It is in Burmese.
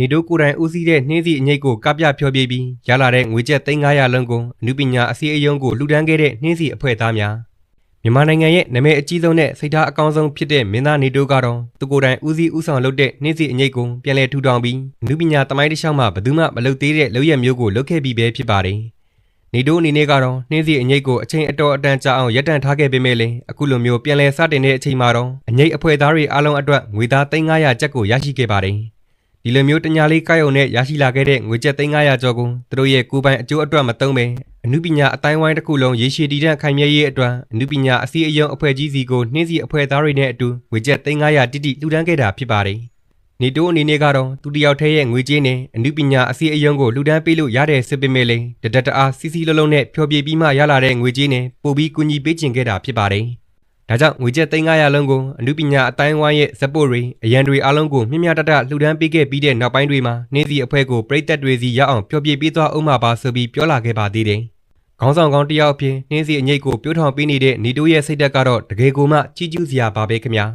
နေတိုးကိုယ်တိုင်ဦးစီးတဲ့နှင်းစီအငိတ်ကိုကပြဖြောပြပြီးရလာတဲ့ငွေကျပ်3,500လုံးကိုအနုပညာအစည်းအရုံးကိုလှူဒန်းခဲ့တဲ့နှင်းစီအဖွဲ့သားများမြန်မာနိုင်ငံရဲ့နာမည်အကြီးဆုံးနဲ့စိတ်ထားအကောင်းဆုံးဖြစ်တဲ့မင်းသားနေတိုးကတော့သူကိုယ်တိုင်ဦးစီးဦးဆောင်လုပ်တဲ့နှင်းစီအငိတ်ကိုပြန်လည်ထူထောင်ပြီးအနုပညာသမိုင်းတစ်လျှောက်မှာဘယ်သူမှမလုပ်သေးတဲ့လုပ်ရမျိုးကိုလုပ်ခဲ့ပြီးပဲဖြစ်ပါတယ်နေတိုးအနေနဲ့ကတော့နှင်းစီအငိတ်ကိုအချိန်အတော်အတန်ကြာအောင်ရပ်တန့်ထားခဲ့ပေမဲ့လည်းအခုလိုမျိုးပြန်လည်စတင်တဲ့အချိန်မှာတော့အငိတ်အဖွဲ့သားတွေအားလုံးအတွက်ငွေသား3,500ကျပ်ကိုရရှိခဲ့ပါတယ်ဒီလိုမျိုးတညာလေးကားရုံနဲ့ရရှိလာခဲ့တဲ့ငွေကျပ်3,500ကျော်ကိုသူတို့ရဲ့ကိုယ်ပိုင်အကျိုးအတွက်မသုံးပဲအနုပညာအတိုင်းဝိုင်းတစ်ခုလုံးရေရှည်တည်တံ့ခိုင်မြဲရေးအတွက်အနုပညာအစည်းအရုံးအဖွဲ့ကြီးစီကိုနှင်းစီအဖွဲ့သားတွေနဲ့အတူငွေကျပ်3,500တိတိလှူဒန်းခဲ့တာဖြစ်ပါတယ်နေတိုးအနေနဲ့ကတော့သူတယောက်တည်းရဲ့ငွေကြေးနဲ့အနုပညာအစည်းအရုံးကိုလှူဒန်းပေးလို့ရတဲ့စစ်ပေမဲ့လည်းတဒတ်တအားစီစီလုံးလုံးနဲ့ဖျော်ဖြေပြီးမှရလာတဲ့ငွေကြေးနဲ့ပို့ပြီးကူညီပေးခြင်းခဲ့တာဖြစ်ပါတယ်ဒါကြောင့်ငွေကျပ်3,500လုံးကိုအနုပညာအတိုင်းဝိုင်းရဲ့ဇက်ပို့တွေအရန်တွေအားလုံးကိုမျှမျှတတလှူဒန်းပေးခဲ့ပြီးတဲ့နောက်ပိုင်းတွေမှာနှင်းစီအဖွဲ့ကိုပြည်သက်တွေစီရအောင်ဖျော်ဖြေပေးသွားအောင်ပါဆိုပြီးပြောလာခဲ့ပါသေးတယ်ခေါင်းဆောင်ကောင်းတစ်ယောက်အဖြစ်နှင်းစီအငိတ်ကိုပြိုးထောင်ပေးနေတဲ့နေတိုးရဲ့စိတ်ဓာတ်ကတော့တကယ်ကိုမှကြီးကျူးစရာပါပဲခင်ဗျာ